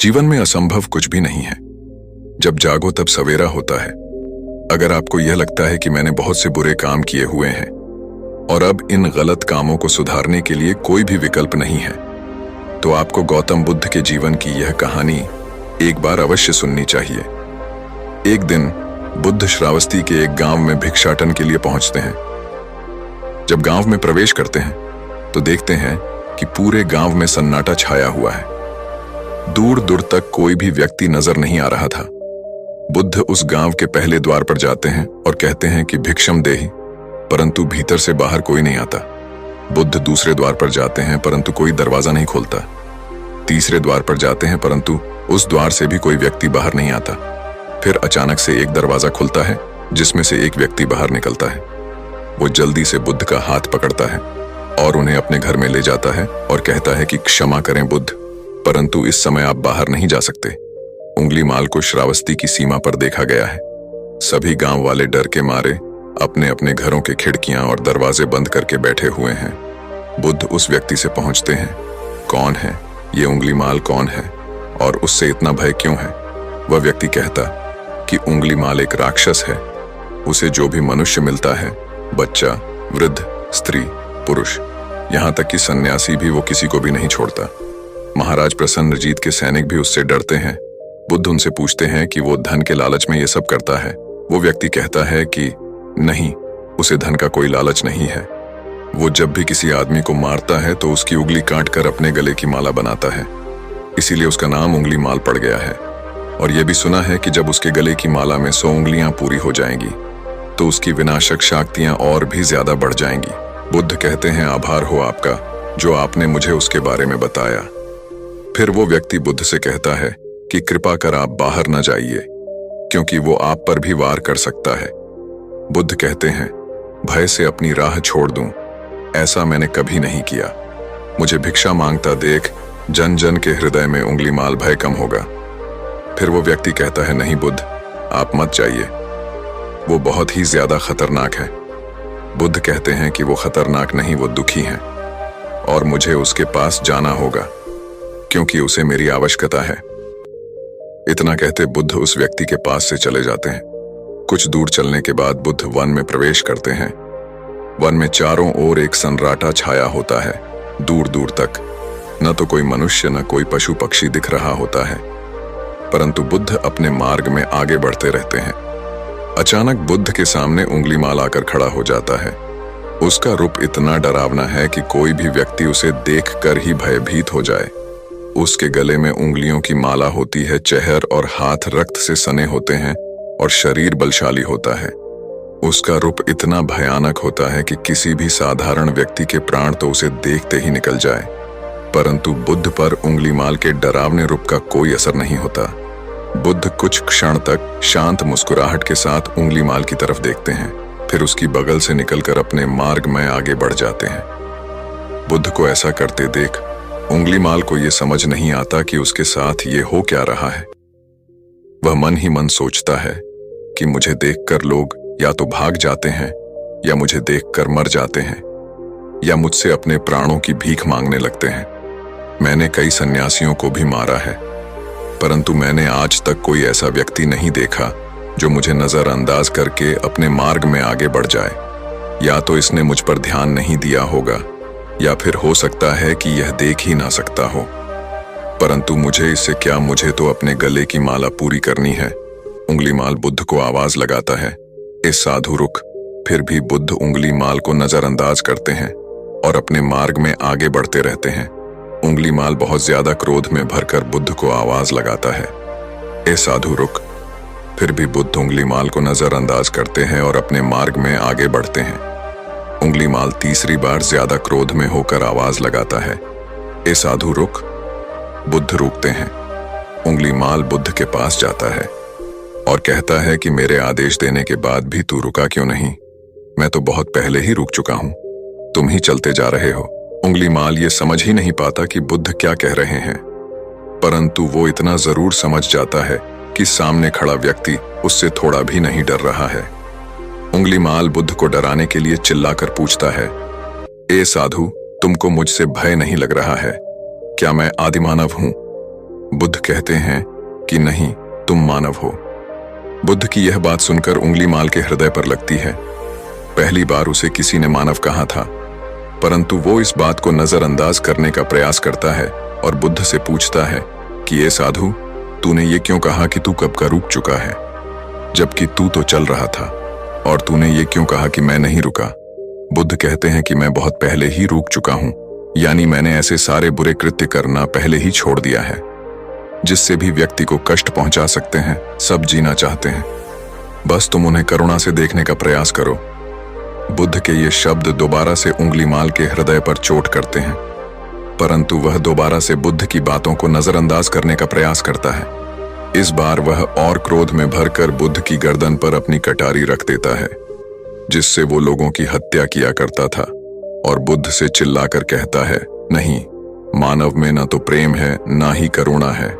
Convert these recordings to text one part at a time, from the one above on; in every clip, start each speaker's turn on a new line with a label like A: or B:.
A: जीवन में असंभव कुछ भी नहीं है। जब जागो तब सवेरा होता है। अगर आपको यह लगता है कि मैंने बहुत से बुरे काम किए हुए हैं और अब इन गलत कामों को सुधारने के लिए कोई भी विकल्प नहीं है, तो आपको गौतम बुद्ध के जीवन की यह कहानी एक बार अवश्य सुननी चाहिए। एक दिन बुद्ध श्रावस्ती के एक गांव में भिक्षाटन के लिए पहुंचते हैं। जब गांव में प्रवेश करते हैं तो देखते हैं कि पूरे गांव में सन्नाटा छाया हुआ है। दूर दूर तक कोई भी व्यक्ति नजर नहीं आ रहा था। बुद्ध उस गांव के पहले द्वार पर जाते हैं और कहते हैं कि भिक्षम देहि, परंतु भीतर से बाहर कोई नहीं आता। बुद्ध दूसरे द्वार पर जाते हैं परंतु कोई दरवाजा नहीं खोलता। तीसरे द्वार पर जाते हैं परंतु उस द्वार से भी कोई व्यक्ति बाहर नहीं आता। फिर अचानक से एक दरवाजा खुलता है जिसमें से एक व्यक्ति बाहर निकलता है। वो जल्दी से बुद्ध का हाथ पकड़ता है और उन्हें अपने घर में ले जाता है और कहता है कि क्षमा करें बुद्ध, परंतु इस समय आप बाहर नहीं जा सकते। उंगलीमाल को श्रावस्ती की सीमा पर देखा गया है। सभी गांव वाले डर के मारे अपने अपने घरों के खिड़कियां और दरवाजे बंद करके बैठे हुए हैं। बुद्ध उस व्यक्ति से पहुंचते हैं। कौन है ये उंगलीमाल, कौन है और उससे इतना भय क्यों है? वह व्यक्ति कहता कि उंगलीमाल एक राक्षस है। उसे जो भी मनुष्य मिलता है, बच्चा, वृद्ध, स्त्री, पुरुष, यहां तक कि सन्यासी भी, वो किसी को भी नहीं छोड़ता। महाराज प्रसन्नजीत के सैनिक भी उससे डरते हैं। बुद्ध उनसे पूछते हैं कि वो धन के लालच में ये सब करता है। वो व्यक्ति कहता है कि नहीं, उसे धन का कोई लालच नहीं है। वो जब भी किसी आदमी को मारता है तो उसकी उंगली काट कर अपने गले की माला बनाता है, इसीलिए उसका नाम उंगलीमाल पड़ गया है। और यह भी सुना है कि जब उसके गले की माला में 100 उंगलियां पूरी हो जाएंगी तो उसकी विनाशक शक्तियां और भी ज्यादा बढ़ जाएंगी। बुद्ध कहते हैं, आभार हो आपका जो आपने मुझे उसके बारे में बताया। फिर वो व्यक्ति बुद्ध से कहता है कि कृपा कर आप बाहर न जाइए, क्योंकि वो आप पर भी वार कर सकता है। बुद्ध कहते हैं, भय से अपनी राह छोड़ दूं, ऐसा मैंने कभी नहीं किया। मुझे भिक्षा मांगता देख जन जन के हृदय में उंगलीमाल भय कम होगा। फिर वो व्यक्ति कहता है, नहीं बुद्ध, आप मत जाइए, वो बहुत ही ज्यादा खतरनाक है। बुद्ध कहते हैं कि वो खतरनाक नहीं, वो दुखी है और मुझे उसके पास जाना होगा क्योंकि उसे मेरी आवश्यकता है। इतना कहते बुद्ध उस व्यक्ति के पास से चले जाते हैं। कुछ दूर चलने के बाद बुद्ध वन में प्रवेश करते हैं। वन में चारों ओर एक सन्नाटा छाया होता है। दूर दूर तक न तो कोई मनुष्य न कोई पशु पक्षी दिख रहा होता है, परंतु बुद्ध अपने मार्ग में आगे बढ़ते रहते हैं। अचानक बुद्ध के सामने उंगलीमाल आकर खड़ा हो जाता है। उसका रूप इतना डरावना है कि कोई भी व्यक्ति उसे देखकर ही भयभीत हो जाए। उसके गले में उंगलियों की माला होती है, चेहर और हाथ रक्त से सने होते हैं और शरीर बलशाली होता है। उसका रूप इतना भयानक होता है कि किसी भी साधारण व्यक्ति के प्राण तो उसे देखते ही निकल जाए, परंतु बुद्ध पर उंगलीमाल के डरावने रूप का कोई असर नहीं होता। बुद्ध कुछ क्षण तक शांत मुस्कुराहट के साथ उंगलीमाल की तरफ देखते हैं, फिर उसकी बगल से निकलकर अपने मार्ग में आगे बढ़ जाते हैं। बुद्ध को ऐसा करते देख उंगलीमाल को यह समझ नहीं आता कि उसके साथ ये हो क्या रहा है। वह मन ही मन सोचता है कि मुझे देखकर लोग या तो भाग जाते हैं या मुझे देखकर मर जाते हैं या मुझसे अपने प्राणों की भीख मांगने लगते हैं। मैंने कई सन्यासियों को भी मारा है, परंतु मैंने आज तक कोई ऐसा व्यक्ति नहीं देखा जो मुझे नजरअंदाज करके अपने मार्ग में आगे बढ़ जाए। या तो इसने मुझ पर ध्यान नहीं दिया होगा या फिर हो सकता है कि यह देख ही ना सकता हो, परंतु मुझे इससे क्या, मुझे तो अपने गले की माला पूरी करनी है। उंगलीमाल बुद्ध को आवाज लगाता है, इस साधु रुक। फिर भी बुद्ध उंगलीमाल को नजरअंदाज करते हैं और अपने मार्ग में आगे बढ़ते रहते हैं। उंगलीमाल बहुत ज्यादा क्रोध में भरकर बुद्ध को आवाज लगाता है, ए साधु रुक। फिर भी बुद्ध उंगलीमाल को नजरअंदाज करते हैं और अपने मार्ग में आगे बढ़ते हैं। उंगलीमाल तीसरी बार ज्यादा क्रोध में होकर आवाज लगाता है, ए साधु रुक। बुद्ध रुकते हैं। उंगलीमाल बुद्ध के पास जाता है और कहता है कि मेरे आदेश देने के बाद भी तू रुका क्यों नहीं? मैं तो बहुत पहले ही रुक चुका हूं, तुम ही चलते जा रहे हो। उंगलीमाल ये समझ ही नहीं पाता कि बुद्ध क्या कह रहे हैं, परंतु वो इतना जरूर समझ जाता है कि सामने खड़ा व्यक्ति उससे थोड़ा भी नहीं डर रहा है। उंगलीमाल बुद्ध को डराने के लिए चिल्लाकर पूछता है, ए साधु, तुमको मुझसे भय नहीं लग रहा है? क्या मैं आदिमानव हूं? बुद्ध कहते हैं कि नहीं, तुम मानव हो। बुद्ध की यह बात सुनकर उंगली माल के हृदय पर लगती है। पहली बार उसे किसी ने मानव कहा था, परंतु वो इस बात को नजरअंदाज करने का प्रयास करता है और बुद्ध से पूछता है कि ये साधु, तूने ये क्यों कहा कि तू कब का रुक चुका है, जबकि तू तो चल रहा था, और तूने ये क्यों कहा कि मैं नहीं रुका। बुद्ध कहते हैं कि मैं बहुत पहले ही रुक चुका हूं, यानी मैंने ऐसे सारे बुरे कृत्य करना पहले ही छोड़ दिया है जिससे भी व्यक्ति को कष्ट पहुंचा सकते हैं। सब जीना चाहते हैं, बस तुम उन्हें करुणा से देखने का प्रयास करो। बुद्ध के ये शब्द दोबारा से उंगली माल के हृदय पर चोट करते हैं, परंतु वह दोबारा से बुद्ध की बातों को नजरअंदाज करने का प्रयास करता है। इस बार वह और क्रोध में भरकर बुद्ध की गर्दन पर अपनी कटारी रख देता है, जिससे वो लोगों की हत्या किया करता था, और बुद्ध से चिल्लाकर कहता है, नहीं, मानव में ना तो प्रेम है ना ही करुणा है,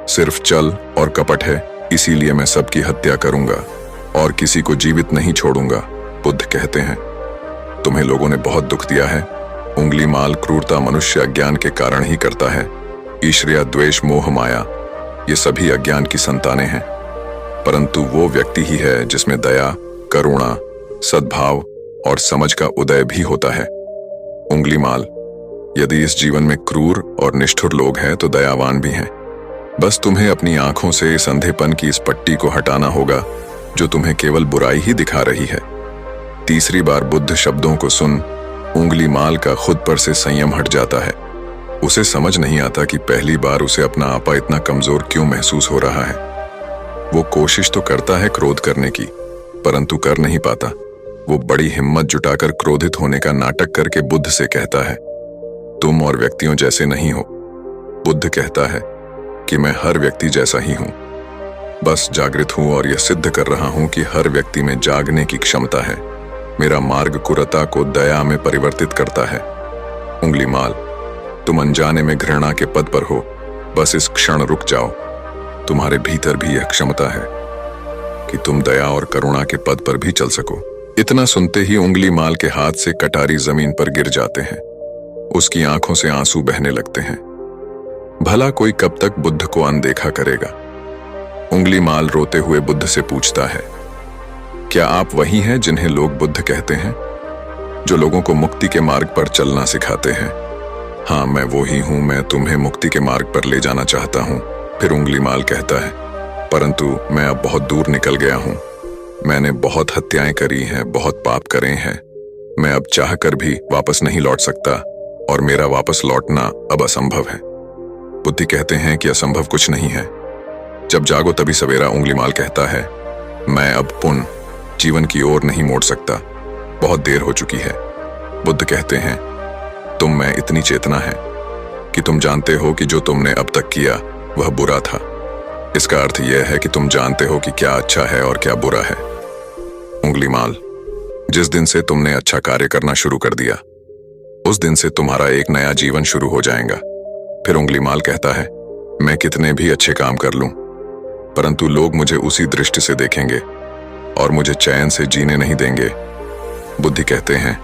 A: सिर्फ छल और कपट है, इसीलिए मैं सबकी हत्या करूंगा और किसी को जीवित नहीं छोड़ूंगा। बुद्ध कहते हैं, तुम्हें लोगों ने बहुत दुख दिया है। उंगली माल क्रूरता मनुष्य अज्ञान के कारण ही करता है। ईर्ष्या, द्वेष, मोह, माया, ये सभी अज्ञान की संतानें हैं, परंतु वो व्यक्ति ही है जिसमें दया, करुणा, सद्भाव और समझ का उदय भी होता है। उंगली माल, यदि इस जीवन में क्रूर और निष्ठुर लोग हैं तो दयावान भी हैं। बस तुम्हें अपनी आंखों से इस अंधेपन की इस पट्टी को हटाना होगा जो तुम्हें केवल बुराई ही दिखा रही है। तीसरी बार बुद्ध शब्दों को सुन उंगली माल का खुद पर से संयम हट जाता है। उसे समझ नहीं आता कि पहली बार उसे अपना आपा इतना कमजोर क्यों महसूस हो रहा है। वो कोशिश तो करता है क्रोध करने की, परंतु कर नहीं पाता। वो बड़ी हिम्मत जुटाकर क्रोधित होने का नाटक करके बुद्ध से कहता है, तुम और व्यक्तियों जैसे नहीं हो। बुद्ध कहता है कि मैं हर व्यक्ति जैसा ही हूं, बस जागृत हूं और यह सिद्ध कर रहा हूं कि हर व्यक्ति में जागने की क्षमता है। मेरा मार्ग क्रूरता को दया में परिवर्तित करता है। उंगली माल, तुम अनजाने में घृणा के पद पर हो, बस इस क्षण रुक जाओ। तुम्हारे भीतर भी यह क्षमता है कि तुम दया और करुणा के पद पर भी चल सको। इतना सुनते ही उंगली माल के हाथ से कटारी जमीन पर गिर जाते हैं। उसकी आंखों से आंसू बहने लगते हैं। भला कोई कब तक बुद्ध को अनदेखा करेगा। उंगली माल रोते हुए बुद्ध से पूछता है, क्या आप वही हैं जिन्हें लोग बुद्ध कहते हैं, जो लोगों को मुक्ति के मार्ग पर चलना सिखाते हैं? हाँ, मैं वो ही हूं। मैं तुम्हें मुक्ति के मार्ग पर ले जाना चाहता हूं। फिर उंगली माल कहता है, परंतु मैं अब बहुत दूर निकल गया हूं। मैंने बहुत हत्याएं करी हैं, बहुत पाप करे हैं। मैं अब चाहकर भी वापस नहीं लौट सकता और मेरा वापस लौटना अब असंभव है। बुद्धि कहते हैं कि असंभव कुछ नहीं है। जब जागो तभी सवेरा। उंगली माल कहता है, मैं अब पुनः जीवन की ओर नहीं मोड़ सकता, बहुत देर हो चुकी है। बुद्ध कहते हैं, तुम में इतनी चेतना है कि तुम जानते हो कि जो तुमने अब तक किया वह बुरा था। इसका अर्थ यह है कि तुम जानते हो कि क्या अच्छा है और क्या बुरा है। उंगली माल, जिस दिन से तुमने अच्छा कार्य करना शुरू कर दिया, उस दिन से तुम्हारा एक नया जीवन शुरू हो जाएगा। फिर उंगली माल कहता है, मैं कितने भी अच्छे काम कर लूं, परंतु लोग मुझे उसी दृष्टि से देखेंगे और मुझे चैन से जीने नहीं देंगे। बुद्धि कहते हैं,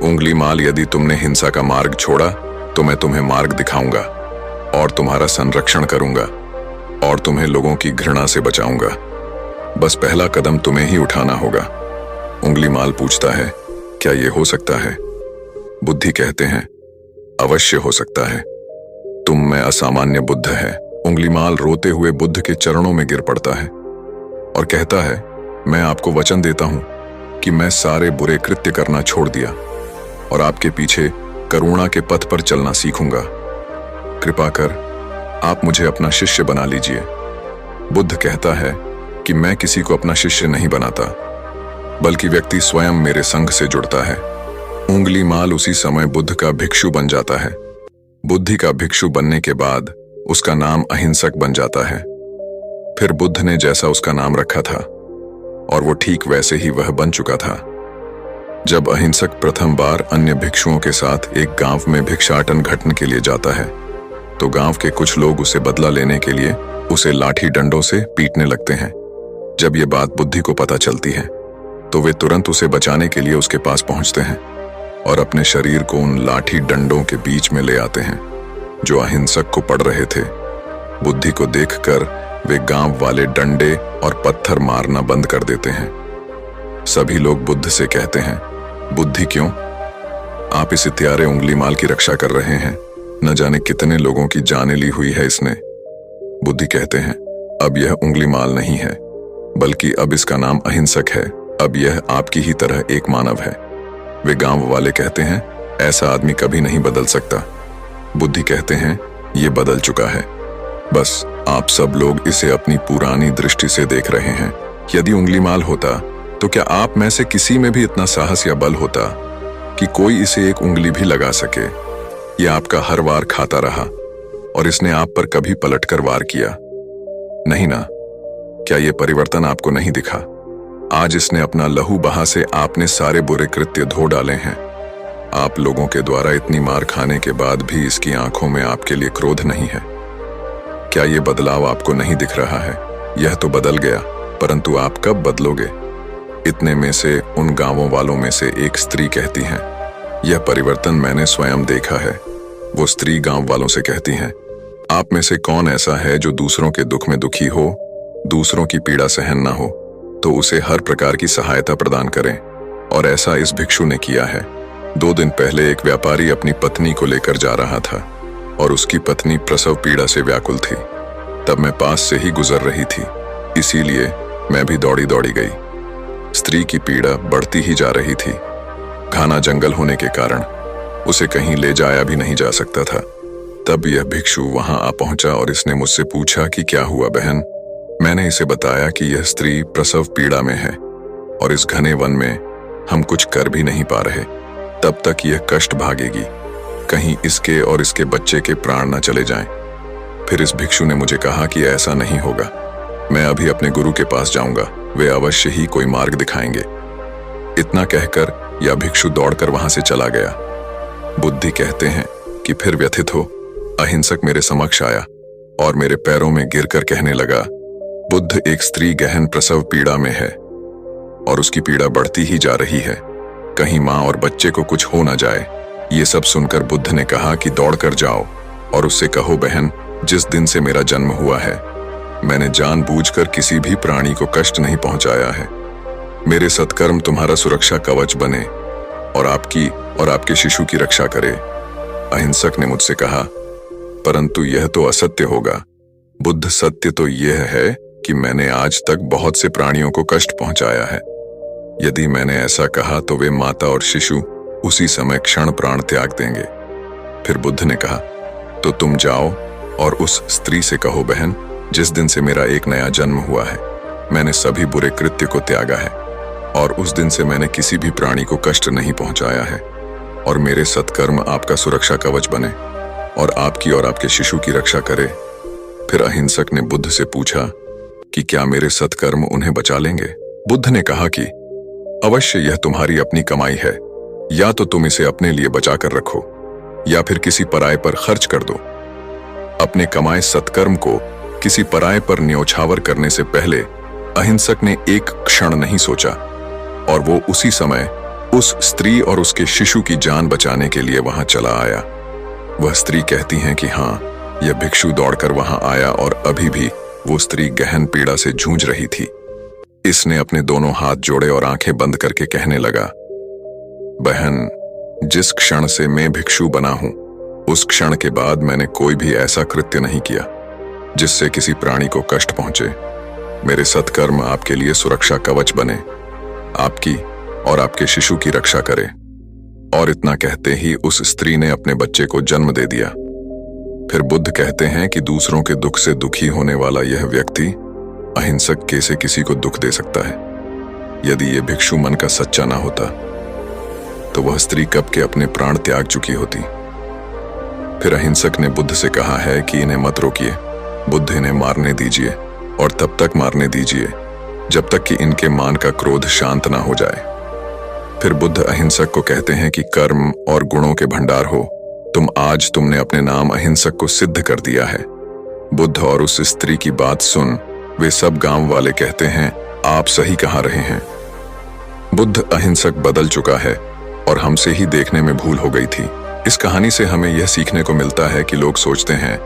A: उंगली माल, यदि तुमने हिंसा का मार्ग छोड़ा तो मैं तुम्हें मार्ग दिखाऊंगा और तुम्हारा संरक्षण करूंगा और तुम्हें लोगों की घृणा से बचाऊंगा। बस पहला कदम तुम्हें ही उठाना होगा। उंगली माल पूछता है, क्या यह हो सकता है? बुद्धि कहते हैं, अवश्य हो सकता है। तुम में असामान्य बुद्ध है। उंगली माल रोते हुए बुद्ध के चरणों में गिर पड़ता है और कहता है, मैं आपको वचन देता हूं कि मैं सारे बुरे कृत्य करना छोड़ दिया और आपके पीछे करुणा के पथ पर चलना सीखूंगा। कृपा कर आप मुझे अपना शिष्य बना लीजिए। बुद्ध कहता है कि मैं किसी को अपना शिष्य नहीं बनाता, बल्कि व्यक्ति स्वयं मेरे संग से जुड़ता है। उंगली माल उसी समय बुद्ध का भिक्षु बन जाता है। बुद्धि का भिक्षु बनने के बाद उसका नाम अहिंसक बन जाता है। फिर बुद्ध ने जैसा उसका नाम रखा था और वो ठीक वैसे ही वह बन चुका था। जब अहिंसक प्रथम बार अन्य भिक्षुओं के साथ एक गांव में भिक्षाटन घटने के लिए जाता है तो गांव के कुछ लोग उसे बदला लेने के लिए उसे लाठी डंडों से पीटने लगते हैं। जब ये बात बुद्धि को पता चलती है तो वे तुरंत उसे बचाने के लिए उसके पास पहुंचते हैं और अपने शरीर को उन लाठी डंडों के बीच में ले आते हैं जो अहिंसक को पड़ रहे थे। बुद्धि को देखकर वे गांव वाले डंडे और पत्थर मारना बंद कर देते हैं। सभी लोग बुद्ध से कहते हैं, बुद्धि क्यों? आप इस हत्यारे उंगली माल की रक्षा कर रहे हैं। न जाने कितने लोगों की जानें ली हुई है इसने। बुद्धि कहते हैं, अब यह उंगली माल नहीं है, बल्कि अब इसका नाम अहिंसक है। अब यह आपकी ही तरह एक मानव है। वे गांव वाले कहते हैं, ऐसा आदमी कभी नहीं बदल सकता। बुद्धि कहते हैं, ये बदल चुका है। बस आप सब लोग इसे अपनी पुरानी दृष्टि से देख रहे हैं। यदि उंगली माल होता तो क्या आप में से किसी में भी इतना साहस या बल होता कि कोई इसे एक उंगली भी लगा सके? यह आपका हर वार खाता रहा और इसने आप पर कभी पलटकर वार किया नहीं ना? क्या यह परिवर्तन आपको नहीं दिखा? आज इसने अपना लहू बहा से आपने सारे बुरे कृत्य धो डाले हैं। आप लोगों के द्वारा इतनी मार खाने के बाद भी इसकी आंखों में आपके लिए क्रोध नहीं है। क्या यह बदलाव आपको नहीं दिख रहा है? यह तो बदल गया, परंतु आप कब बदलोगे? इतने में से उन गांवों वालों में से एक स्त्री कहती है, यह परिवर्तन मैंने स्वयं देखा है। वो स्त्री गांव वालों से कहती है, आप में से कौन ऐसा है जो दूसरों के दुख में दुखी हो, दूसरों की पीड़ा सहन ना हो तो उसे हर प्रकार की सहायता प्रदान करें? और ऐसा इस भिक्षु ने किया है। 2 दिन पहले एक व्यापारी अपनी पत्नी को लेकर जा रहा था और उसकी पत्नी प्रसव पीड़ा से व्याकुल थी। तब मैं पास से ही गुजर रही थी, इसीलिए मैं भी दौड़ी दौड़ी गई। स्त्री की पीड़ा बढ़ती ही जा रही थी। घना जंगल होने के कारण उसे कहीं ले जाया भी नहीं जा सकता था। तब यह भिक्षु वहां आ पहुंचा और इसने मुझसे पूछा कि क्या हुआ बहन? मैंने इसे बताया कि यह स्त्री प्रसव पीड़ा में है और इस घने वन में हम कुछ कर भी नहीं पा रहे। तब तक यह कष्ट भागेगी, कहीं इसके और इसके बच्चे के प्राण न चले जाएं। फिर इस भिक्षु ने मुझे कहा कि ऐसा नहीं होगा, मैं अभी अपने गुरु के पास जाऊंगा, वे अवश्य ही कोई मार्ग दिखाएंगे। इतना कहकर यह भिक्षु दौड़कर वहां से चला गया। बुद्धि कहते हैं कि फिर व्यथित हो अहिंसक मेरे समक्ष आया और मेरे पैरों में गिरकर कहने लगा, बुद्ध, एक स्त्री गहन प्रसव पीड़ा में है और उसकी पीड़ा बढ़ती ही जा रही है, कहीं मां और बच्चे को कुछ हो ना जाए। ये सब सुनकर बुद्ध ने कहा कि दौड़कर जाओ और उससे कहो, बहन, जिस दिन से मेरा जन्म हुआ है मैंने जानबूझकर किसी भी प्राणी को कष्ट नहीं पहुंचाया है। मेरे सत्कर्म तुम्हारा सुरक्षा कवच बने और आपकी और आपके शिशु की रक्षा करे। अहिंसक ने मुझसे कहा, परंतु यह तो असत्य होगा। बुद्ध, सत्य तो यह है कि मैंने आज तक बहुत से प्राणियों को कष्ट पहुंचाया है। यदि मैंने ऐसा कहा तो वे माता और शिशु उसी समय क्षण प्राण त्याग देंगे। फिर बुद्ध ने कहा, तो तुम जाओ और उस स्त्री से कहो, बहन, जिस दिन से मेरा एक नया जन्म हुआ है मैंने सभी बुरे कृत्य को त्यागा है और उस दिन से मैंने किसी भी प्राणी को कष्ट नहीं पहुंचाया है और मेरे सत्कर्म आपका सुरक्षा कवच बने और आपकी और आपके शिशु की रक्षा करे। फिर अहिंसक ने बुद्ध से पूछा कि क्या मेरे सत्कर्म उन्हें बचा लेंगे? बुद्ध ने कहा कि अवश्य यह तुम्हारी अपनी कमाई है, या तो तुम इसे अपने लिए बचा कर रखो या फिर किसी पराये पर खर्च कर दो। अपने कमाए सत्कर्म को किसी पराये पर न्योछावर करने से पहले अहिंसक ने एक क्षण नहीं सोचा और वो उसी समय उस स्त्री और उसके शिशु की जान बचाने के लिए वहां चला आया। वह स्त्री कहती हैं कि हाँ, यह भिक्षु दौड़कर वहां आया और अभी भी वो स्त्री गहन पीड़ा से जूझ रही थी। इसने अपने दोनों हाथ जोड़े और आंखें बंद करके कहने लगा, बहन, जिस क्षण से मैं भिक्षु बना हूं उस क्षण के बाद मैंने कोई भी ऐसा कृत्य नहीं किया जिससे किसी प्राणी को कष्ट पहुंचे। मेरे सत्कर्म आपके लिए सुरक्षा कवच बने, आपकी और आपके शिशु की रक्षा करे। और इतना कहते ही उस स्त्री ने अपने बच्चे को जन्म दे दिया। फिर बुद्ध कहते हैं कि दूसरों के दुख से दुखी होने वाला यह व्यक्ति अहिंसक कैसे किसी को दुख दे सकता है? यदि यह भिक्षु मन का सच्चा ना होता तो वह स्त्री कब के अपने प्राण त्याग चुकी होती। फिर अहिंसक ने बुद्ध से कहा है कि इन्हें मत रोकिए, बुद्ध इन्हें मारने दीजिए और तब तक मारने दीजिए जब तक कि इनके मान का क्रोध शांत ना हो जाए। फिर बुद्ध अहिंसक को कहते हैं कि कर्म और गुणों के भंडार हो तुमने अपने नाम अहिंसक को सिद्ध कर दिया है। बुद्ध और उस स्त्री की बात सुन वे सब गांव वाले कहते हैं, आप सही कहा रहे हैं। बुद्ध अहिंसक बदल चुका है और हमसे ही देखने में भूल हो गई थी। इस कहानी से हमें यह सीखने को मिलता है कि लोग सोचते हैं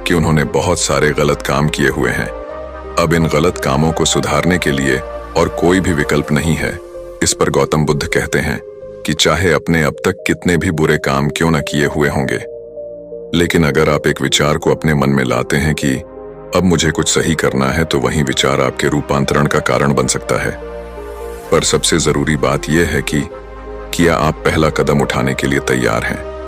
A: कि उन्होंने बहुत सारे गलत काम किए हुए हैं। अब इन गलत कामों को सुधारने के लिए और कोई भी विकल्प नहीं है। इस पर गौतम बुद्ध कहते हैं कि चाहे अपने अब तक कितने भी बुरे काम क्यों न किए हुए होंगे, लेकिन अगर आप एक विचार को अपने मन में लाते हैं कि अब मुझे कुछ सही करना है, तो वही विचार आपके रूपांतरण का कारण बन सकता है। पर सबसे जरूरी बात यह है कि क्या आप पहला कदम उठाने के लिए तैयार हैं।